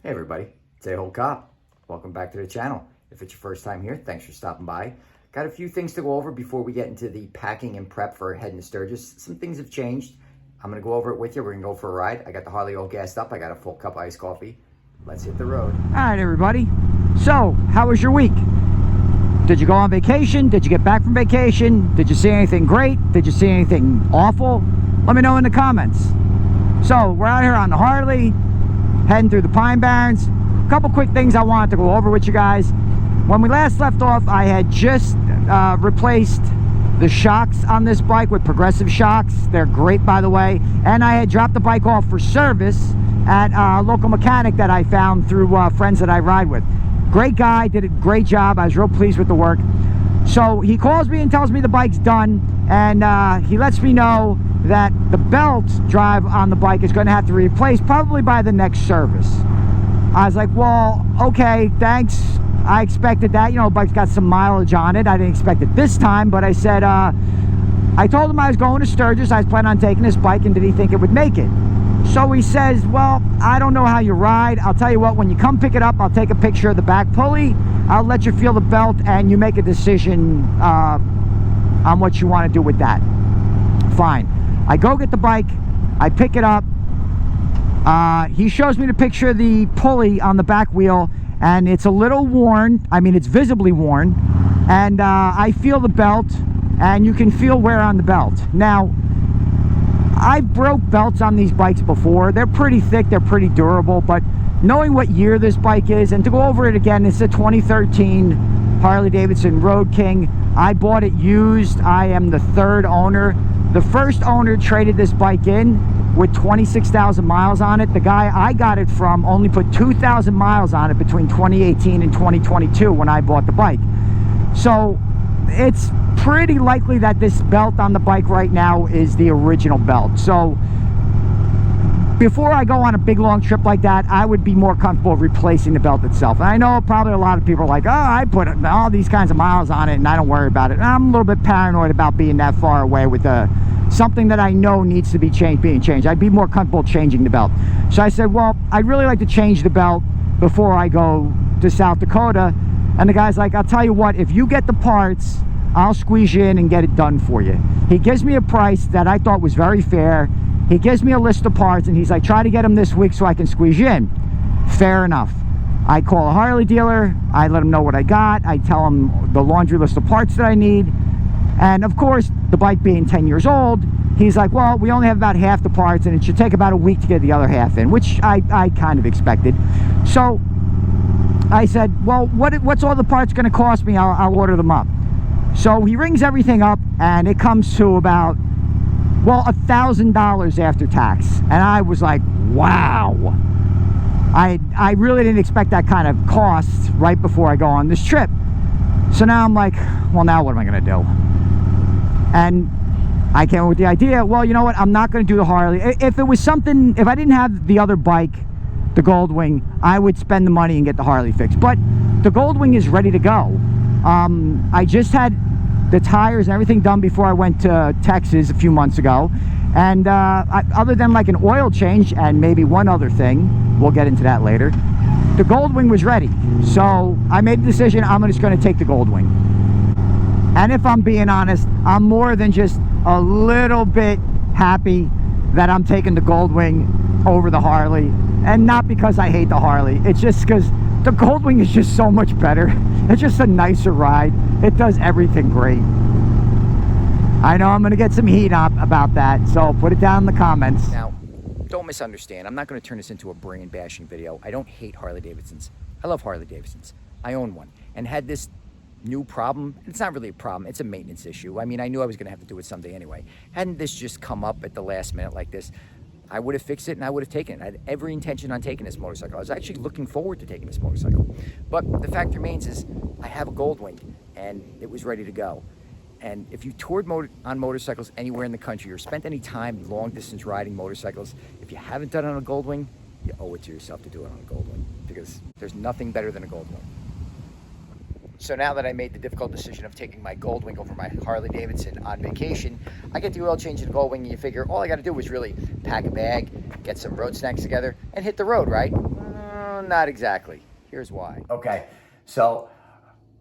Hey everybody, it's A-Hole Cop. Welcome back to the channel. If it's your first time here, thanks for stopping by. Got a few things to go over before we get into the packing and prep for heading to Sturgis. Some things have changed. I'm going to go over it with you. We're going to go for a ride. I got the Harley all gassed up. I got a full cup of iced coffee. Let's hit the road. All right, everybody. So, how was your week? Did you go on vacation? Did you get back from vacation? Did you see anything great? Did you see anything awful? Let me know in the comments. So, we're out here on the Harley, heading through the Pine Barrens. A couple quick things I wanted to go over with you guys. When we last left off, I had just replaced the shocks on this bike with progressive shocks. They're great, by the way. And I had dropped the bike off for service at a local mechanic that I found through friends that I ride with. Great guy, did a great job. I was real pleased with the work. So he calls me and tells me the bike's done, and he lets me know that the belt drive on the bike is going to have to be replaced probably by the next service. I was like, well, okay, thanks. I expected that. You know, the bike's got some mileage on it. I didn't expect it this time, but I said, I told him I was going to Sturgis. I was planning on taking this bike, and did he think it would make it? So he says, well, I don't know how you ride. I'll tell you what, when you come pick it up, I'll take a picture of the back pulley. I'll let you feel the belt, and you make a decision on what you want to do with that. Fine. I go get the bike. I pick it up. He shows me the picture of the pulley on the back wheel, and it's a little worn. I mean, it's visibly worn. And I feel the belt, and you can feel wear on the belt. Now, I've broke belts on these bikes before. They're pretty thick, they're pretty durable, but knowing what year this bike is, and to go over it again, it's a 2013 Harley-Davidson Road King. I bought it used. I am the third owner. The first owner traded this bike in with 26,000 miles on it. The guy I got it from only put 2,000 miles on it between 2018 and 2022 when I bought the bike. So it's pretty likely that this belt on the bike right now is the original belt. So before I go on a big long trip like that, I would be more comfortable replacing the belt itself. And I know probably a lot of people are like, oh, I put all these kinds of miles on it and I don't worry about it. And I'm a little bit paranoid about being that far away with something that I know needs to be being changed. I'd be more comfortable changing the belt. So I said, well, I'd really like to change the belt before I go to South Dakota. And the guy's like, I'll tell you what, if you get the parts, I'll squeeze you in and get it done for you. He gives me a price that I thought was very fair. He gives me a list of parts, and he's like, try to get them this week so I can squeeze you in. Fair enough. I call a Harley dealer. I let him know what I got. I tell him the laundry list of parts that I need. And of course, the bike being 10 years old, he's like, well, we only have about half the parts, and it should take about a week to get the other half in, which I kind of expected. So I said, well, what's all the parts going to cost me? I'll order them up. So he rings everything up, and it comes to about, well, $1,000 after tax. And I was like, wow. I really didn't expect that kind of cost right before I go on this trip. So now I'm like, well, now what am I going to do? And I came up with the idea, well, you know what? I'm not going to do the Harley. If it was something, if I didn't have the other bike, the Goldwing, I would spend the money and get the Harley fixed. But the Goldwing is ready to go. I just had the tires and everything done before I went to Texas a few months ago, and other than like an oil change and maybe one other thing, we'll get into that later, the Goldwing was ready. So I made the decision, I'm just going to take the Goldwing. And if I'm being honest, I'm more than just a little bit happy that I'm taking the Goldwing over the Harley, and not because I hate the Harley. It's just because the Goldwing is just so much better. It's just a nicer ride. It does everything great. I know I'm going to get some heat up about that, so put it down in the comments. Now, don't misunderstand. I'm not going to turn this into a brain bashing video. I don't hate Harley Davidsons. I love Harley Davidsons. I own one. And had this new problem, it's not really a problem, it's a maintenance issue. I mean, I knew I was going to have to do it someday anyway. Hadn't this just come up at the last minute like this, I would have fixed it and I would have taken it. I had every intention on taking this motorcycle. I was actually looking forward to taking this motorcycle. But the fact remains is I have a Goldwing and it was ready to go. And if you toured on motorcycles anywhere in the country or spent any time long distance riding motorcycles, if you haven't done it on a Goldwing, you owe it to yourself to do it on a Goldwing, because there's nothing better than a Goldwing. So now that I made the difficult decision of taking my Goldwing over my Harley Davidson on vacation, I get the oil change in the Goldwing, and you figure all I got to do is really pack a bag, get some road snacks together, and hit the road, right? not exactly. Here's why. Okay, so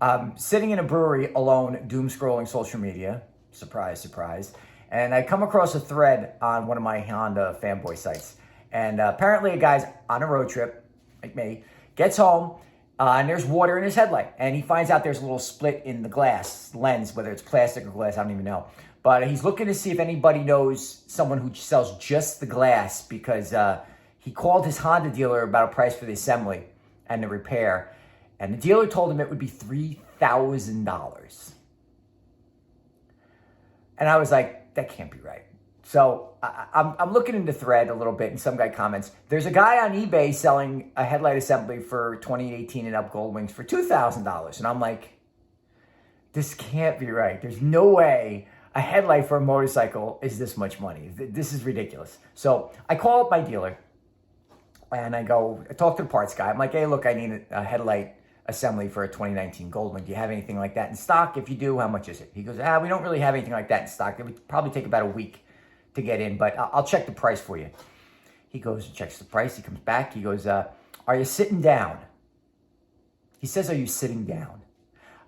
I'm sitting in a brewery alone, doom scrolling social media. Surprise, surprise. And I come across a thread on one of my Honda fanboy sites. And apparently a guy's on a road trip, like me, gets home, and there's water in his headlight. And he finds out there's a little split in the glass lens, whether it's plastic or glass, I don't even know. But he's looking to see if anybody knows someone who sells just the glass, because he called his Honda dealer about a price for the assembly and the repair. And the dealer told him it would be $3,000. And I was like, that can't be right. So I'm looking into thread a little bit, and some guy comments, there's a guy on eBay selling a headlight assembly for 2018 and up Gold Wings for $2,000. And I'm like, this can't be right. There's no way a headlight for a motorcycle is this much money. This is ridiculous. So I call up my dealer, and I talk to the parts guy. I'm like, hey, look, I need a headlight assembly for a 2019 Gold Wing. Do you have anything like that in stock? If you do, how much is it? He goes, we don't really have anything like that in stock. It would probably take about a week to get in, but I'll check the price for you. He goes and checks the price. He comes back. He goes, are you sitting down? He says, are you sitting down?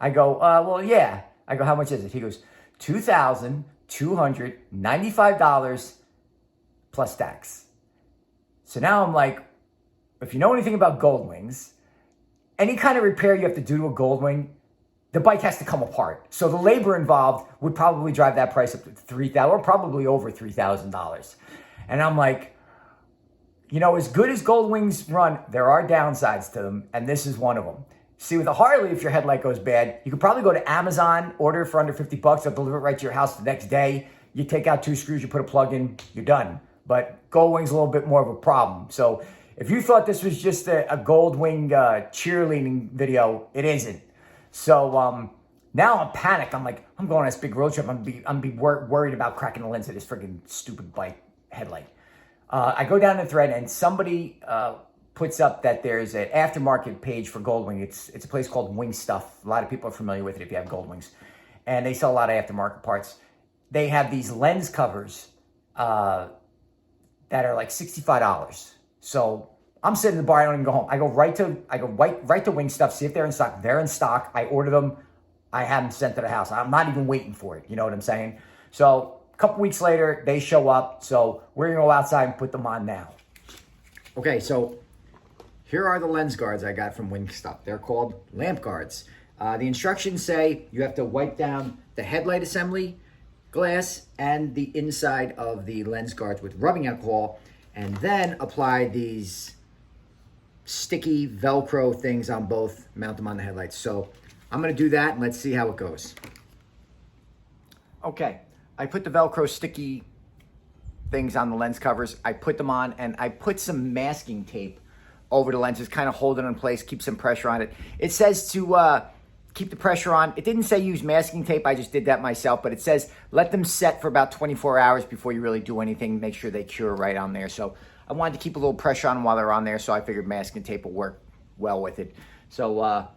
I go, well, yeah. I go, how much is it? He goes, $2,295 plus tax. So now I'm like, if you know anything about Gold Wings, any kind of repair you have to do to a Gold Wing, the bike has to come apart. So the labor involved would probably drive that price up to $3,000 or probably over $3,000. And I'm like, you know, as good as Gold Wings run, there are downsides to them, and this is one of them. See, with a Harley, if your headlight goes bad, you could probably go to Amazon, order it for under $50, they'll deliver it right to your house the next day. You take out 2 screws, you put a plug in, you're done. But Gold Wing's a little bit more of a problem. So if you thought this was just a Gold Wing cheerleading video, it isn't. So now I'm panicked. I'm like, I'm going on this big road trip. I'm worried about cracking the lens of this freaking stupid bike headlight. I go down the thread, and somebody puts up that there's an aftermarket page for Gold Wing. It's a place called Wing Stuff. A lot of people are familiar with it if you have Gold Wings. And they sell a lot of aftermarket parts. They have these lens covers that are like $65. So I'm sitting in the bar. I don't even go home. I go right to Wing Stuff, see if they're in stock. They're in stock. I order them. I have them sent to the house. I'm not even waiting for it. You know what I'm saying? So a couple weeks later, they show up. So we're going to go outside and put them on now. Okay, so here are the lens guards I got from Wing Stuff. They're called lamp guards. The instructions say you have to wipe down the headlight assembly glass and the inside of the lens guards with rubbing alcohol, and then apply these sticky Velcro things on both, mount them on the headlights. So I'm gonna do that, and let's see how it goes. Okay, I put the Velcro sticky things on the lens covers. I put them on, and I put some masking tape over the lenses, kind of hold it in place, keep some pressure on it. It says to keep the pressure on. It didn't say use masking tape. I just did that myself, but it says let them set for about 24 hours before you really do anything. Make sure they cure right on there. So I wanted to keep a little pressure on them while they're on there, so I figured masking tape will work well with it. So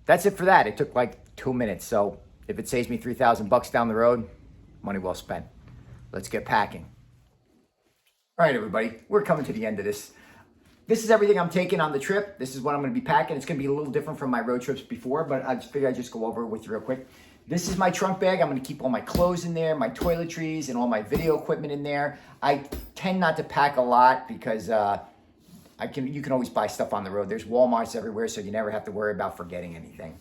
that's it for that. It took like 2 minutes. So if it saves me $3,000 down the road, money well spent. Let's get packing. All right, everybody, we're coming to the end of this. This is everything I'm taking on the trip. This is what I'm going to be packing. It's going to be a little different from my road trips before, but I just figured I'd just go over it with you real quick. This is my trunk bag. I'm going to keep all my clothes in there, my toiletries, and all my video equipment in there. I tend not to pack a lot because you can always buy stuff on the road. There's Walmarts everywhere, so you never have to worry about forgetting anything.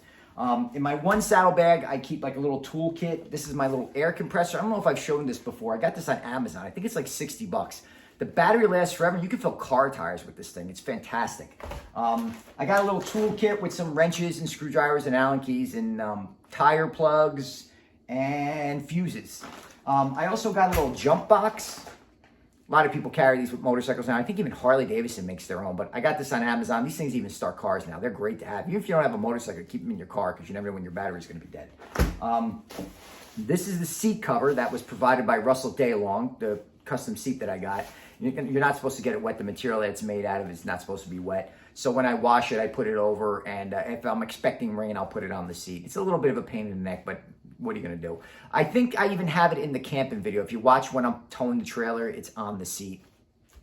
In my one saddle bag, I keep like a little toolkit. This is my little air compressor. I don't know if I've shown this before. I got this on Amazon. I think it's like $60. The battery lasts forever. You can fill car tires with this thing. It's fantastic. I got a little toolkit with some wrenches and screwdrivers and Allen keys and tire plugs and fuses. I also got a little jump box. A lot of people carry these with motorcycles now. I think even Harley Davidson makes their own, but I got this on Amazon. These things even start cars now. They're great to have. Even if you don't have a motorcycle, keep them in your car because you never know when your battery's going to be dead. This is the seat cover that was provided by Russell Daylong, the custom seat that I got. You're not supposed to get it wet. The material that it's made out of is not supposed to be wet. So when I wash it, I put it over, and if I'm expecting rain, I'll put it on the seat. It's a little bit of a pain in the neck, but what are you going to do? I think I even have it in the camping video. If you watch when I'm towing the trailer, it's on the seat,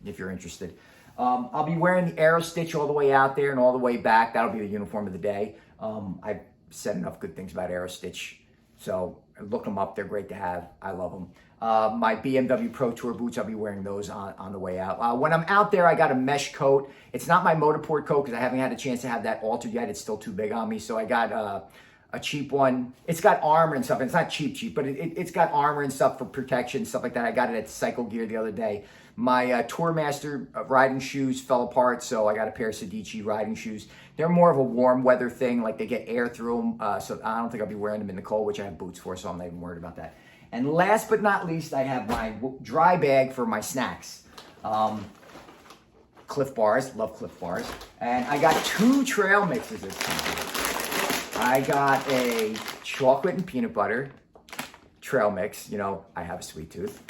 if you're interested. I'll be wearing the Aero Stitch all the way out there and all the way back. That'll be the uniform of the day. I've said enough good things about Aero Stitch, so look them up. They're great to have. I love them. My BMW Pro Tour boots, I'll be wearing those on the way out. When I'm out there, I got a mesh coat. It's not my Motorport coat because I haven't had a chance to have that altered yet. It's still too big on me, so I got a cheap one. It's got armor and stuff. It's not cheap, but it's got armor and stuff for protection, stuff like that. I got it at Cycle Gear the other day. My Tourmaster riding shoes fell apart, so I got a pair of Sedici riding shoes. They're more of a warm weather thing, like they get air through them, so I don't think I'll be wearing them in the cold, which I have boots for, so I'm not even worried about that. And last but not least, I have my dry bag for my snacks. Cliff Bars, love Cliff Bars. And I got 2 trail mixes this time. I got a chocolate and peanut butter trail mix. You know, I have a sweet tooth.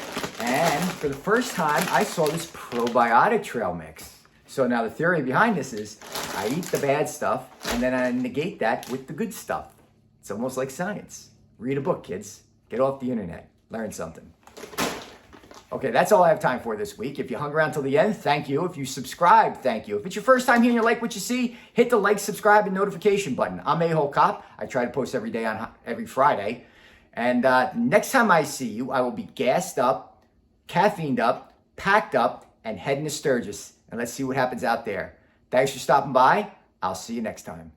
And for the first time, I saw this probiotic trail mix. So now the theory behind this is I eat the bad stuff and then I negate that with the good stuff. It's almost like science. Read a book, kids. Get off the internet. Learn something. Okay, that's all I have time for this week. If you hung around till the end, thank you. If you subscribed, thank you. If it's your first time here and you like what you see, hit the like, subscribe, and notification button. I'm A-Hole Cop. I try to post every day on every Friday. And next time I see you, I will be gassed up, caffeined up, packed up, and heading to Sturgis. And let's see what happens out there. Thanks for stopping by. I'll see you next time.